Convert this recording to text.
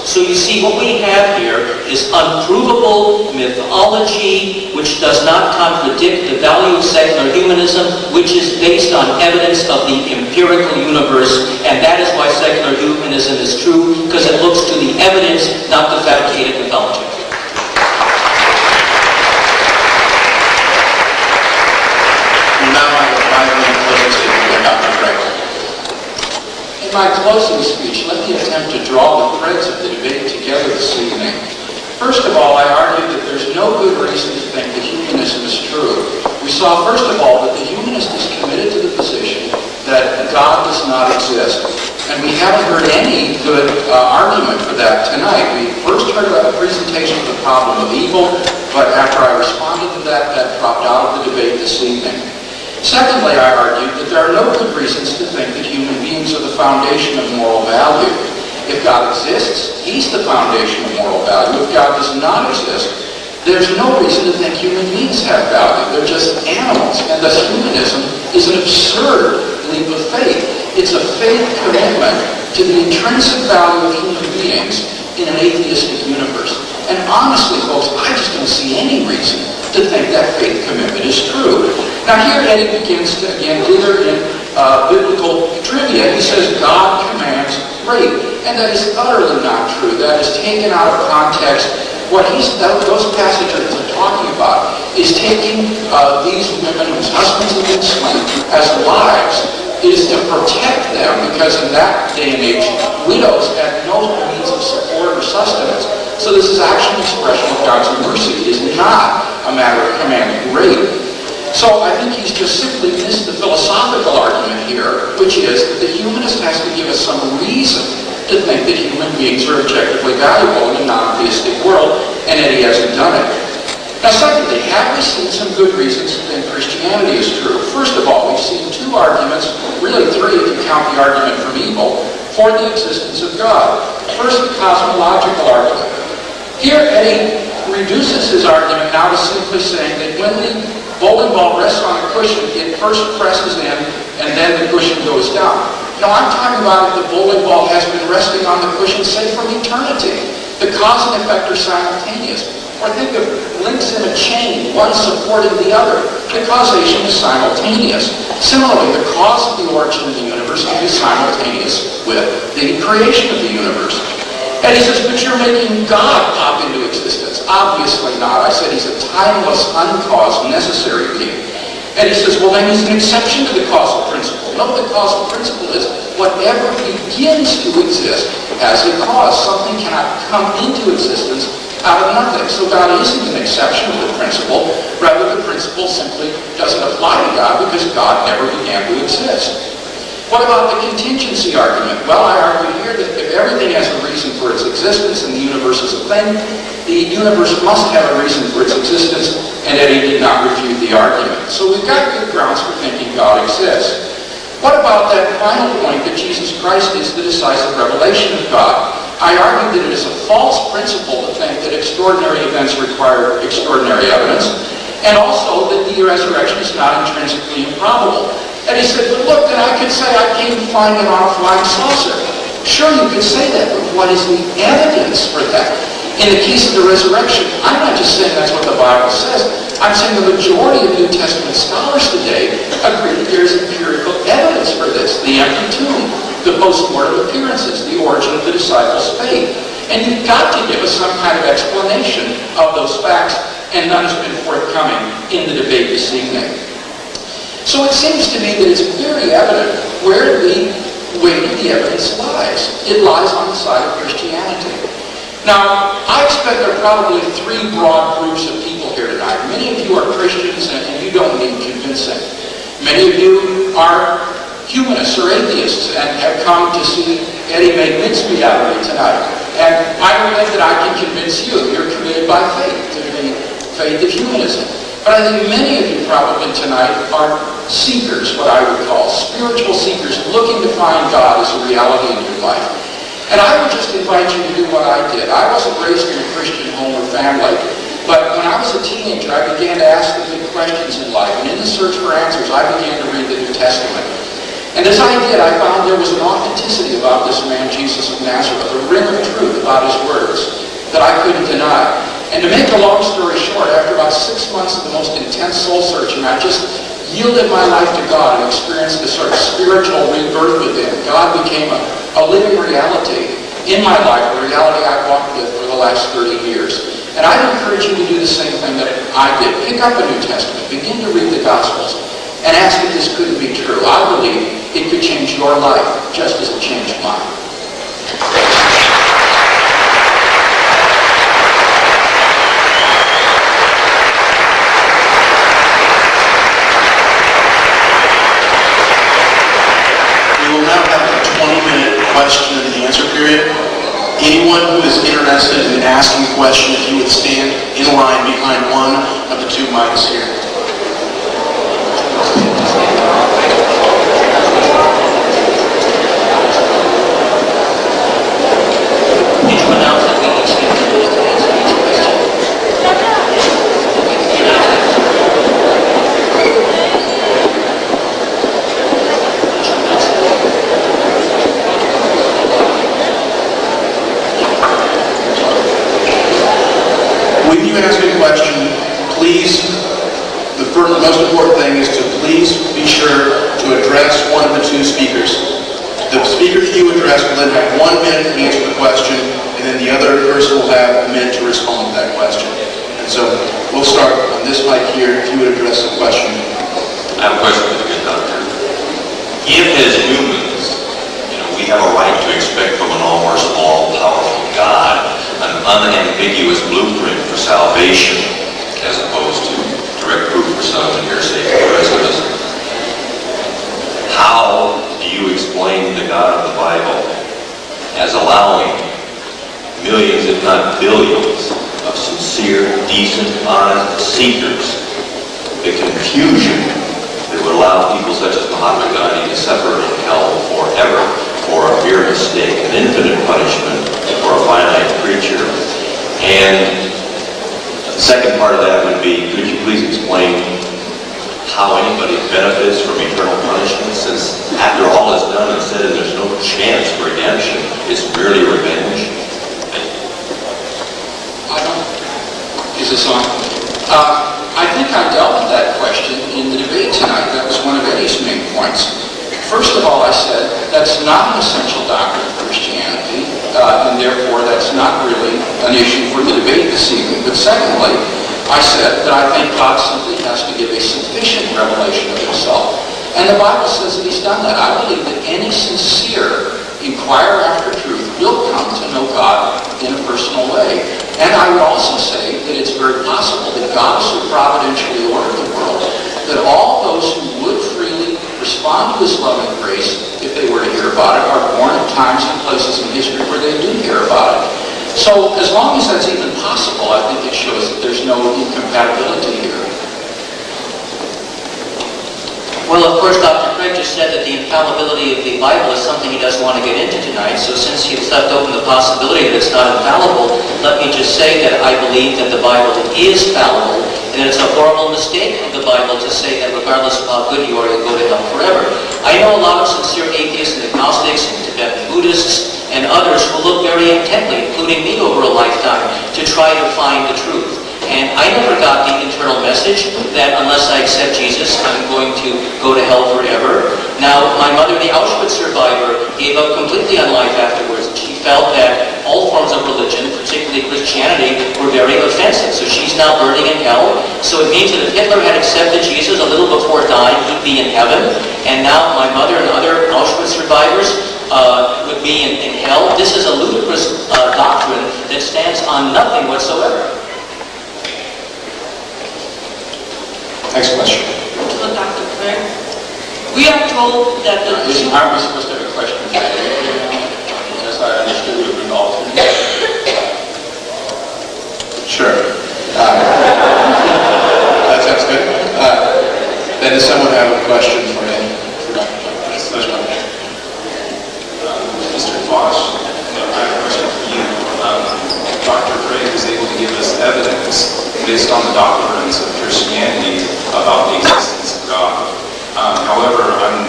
So you see, what we have here is unprovable mythology which does not contradict the value of secular humanism, which is based on evidence of the empirical universe, and that is why secular humanism is true, because it looks to the evidence, not the fabricated mythology. Now I have 5 minutes closing statement by Dr. Craig. In my closing speech, let me attempt to draw the threads of the debate together this evening. First of all, I argue that there's no good reason to think that humanism is true. We saw, first of all, that the humanist is committed to the position that God does not exist. And we haven't heard any good argument for that tonight. We first heard about the presentation of the problem of evil, but after I responded to that, that dropped out of the debate this evening. Secondly, I argued that there are no good reasons to think that human beings are the foundation of moral value. If God exists, He's the foundation of moral value. If God does not exist, there's no reason to think human beings have value. They're just animals. And thus humanism is an absurd leap of faith. It's a faith commitment to the intrinsic value of human beings in an atheistic universe. And honestly, folks, I just don't see any reason to think that faith commitment is true. Now here Eddie begins to, again, dither in biblical trivia. He says God commands rape. And that is utterly not true. That is taken out of context. What those passages he's talking about is taking these women whose husbands have been slain as wives, is to protect them, because in that day and age, widows had no means of support or sustenance. So this is actually an expression of God's mercy. It is not a matter of commanding rape. So I think he's just simply missed the philosophical argument here, which is that the humanist has to give us some reason to think that human beings are objectively valuable in a non-theistic world, and that he hasn't done it. Now secondly, have we seen some good reasons to think Christianity is true? First of all, we've seen 2 arguments, really 3 if you count the argument from evil, for the existence of God. First, the cosmological argument. Here Eddie reduces his argument now to simply saying that when the bowling ball rests on a cushion, it first presses in and then the cushion goes down. No, I'm talking about if the bowling ball has been resting on the cushion, say, from eternity. The cause and effect are simultaneous. Or think of links in a chain, one supporting the other. The causation is simultaneous. Similarly, the cause of the origin of the universe is simultaneous with the creation of the universe. And he says, but you're making God pop into existence. Obviously not. I said he's a timeless, uncaused, necessary being. And he says, well, then he's an exception to the causal principle. No, the causal principle is whatever begins to exist has a cause. Something cannot come into existence out of nothing. So God isn't an exception to the principle. Rather, the principle simply doesn't apply to God because God never began to exist. What about the contingency argument? Well, I argue here that if everything has a reason for its existence and the universe is a thing, the universe must have a reason for its existence, and Eddie did not refute the argument. So we've got good grounds for thinking God exists. What about that final point that Jesus Christ is the decisive revelation of God? I argue that it is a false principle to think that extraordinary events require extraordinary evidence, and also that the resurrection is not intrinsically improbable. And he said, but look, then I could say I came to find him on a flying saucer. Sure, you could say that, but what is the evidence for that? In the case of the resurrection, I'm not just saying that's what the Bible says. I'm saying the majority of New Testament scholars today agree that there is empirical evidence for this. The empty tomb, the post-mortem appearances, the origin of the disciples' faith. And you've got to give us some kind of explanation of those facts, and none has been forthcoming in the debate this evening. So it seems to me that it's very evident where the weight of the evidence lies. It lies on the side of Christianity. Now, I expect there are probably 3 broad groups of people here tonight. Many of you are Christians and you don't need convincing. Many of you are humanists or atheists and have come to see Eddie make mincemeat out of me tonight. And I don't think that I can convince you. You're committed by faith to the faith of humanism. But I think many of you probably tonight are seekers, what I would call spiritual seekers, looking to find God as a reality in your life. And I would just invite you to do what I did. I wasn't raised in a Christian home or family, but when I was a teenager, I began to ask the big questions in life. And in the search for answers, I began to read the New Testament. And as I did, I found there was an authenticity about this man, Jesus of Nazareth, a ring of truth about his words that I couldn't deny. And to make a long story short, after about 6 months of the most intense soul searching, I just yielded my life to God and experienced this sort of spiritual rebirth within. God became a living reality in my life, a reality I've walked with for the last 30 years. And I'd encourage you to do the same thing that I did. Pick up a New Testament, begin to read the Gospels, and ask if this couldn't be true. I believe it could change your life just as it changed mine. We will now have a 20-minute question and answer period. Anyone who is interested in asking a question, if you would stand in line behind one of the two mics here. Did you announce that we each get a minute to answer each question? When you ask a question, please, the most important thing is to please be sure to address one of the two speakers. The speaker that you address will then have 1 minute to answer the question, and then the other person will have a minute to respond to that question. And so we'll start on this mic here, if you would address the question. I have a question for the good doctor. If as humans, we have a right to expect from an all-merciful, all-powerful God an unambiguous blueprint for salvation, as opposed to direct proof for some and hearsay for the rest of us, how do you explain the God of the Bible as allowing millions, if not billions, of sincere, decent, honest seekers the confusion that would allow people such as Mahatma Gandhi to suffer in hell forever for a mere mistake, an infinite punishment for a finite creature? And the second part of that would be, could you please explain how anybody benefits from eternal punishment, since after all is done and said and there's no chance for redemption, it's merely revenge? Is this on? I think I dealt with that question in the debate tonight. That was one of Eddie's main points. First of all, I said that's not an essential doctrine of Christianity, and therefore that's not really an issue for the debate this evening. But secondly, I said that I think God simply has to give a sufficient revelation of himself. And the Bible says that he's done that. I believe that any sincere inquirer after truth will come to know God in a personal way. And I would also say that it's very possible that God has so providentially ordered the world that all those who would freely respond to his love and grace, if they were to hear about it, are born at times and places in history where they do hear about it. So as long as that's even possible, I think it shows that there's no incompatibility here. Well, of course, Dr. Craig just said that the infallibility of the Bible is something he doesn't want to get into tonight. So since he's left open the possibility that it's not infallible, let me just say that I believe that the Bible is fallible, and that it's a horrible mistake of the Bible to say that regardless of how good you are, you'll go to hell forever. I know a lot of sincere atheists and agnostics and Tibetan Buddhists and others who look very intently, including me over a lifetime, to try to find the truth. And I never got the internal message that unless I accept Jesus, I'm going to go to hell forever. Now, my mother, the Auschwitz survivor, gave up completely on life afterwards. She felt that all forms of religion, particularly Christianity, were very offensive. So she's now burning in hell. So it means that if Hitler had accepted Jesus a little before dying, he'd be in heaven. And now my mother and other Auschwitz survivors would be in hell. This is a ludicrous doctrine that stands on nothing whatsoever. Next question. To Dr. Craig. We are told that the... Aren't we supposed to have a question? As I understood, it would be an alternate. Sure. That sounds good. Then does someone have a question for Dr. Tabash? Mr. Tabash, I have a question for you. Dr. Craig is able to give us evidence based on the doctrines of Christianity about the existence of God. However, I'm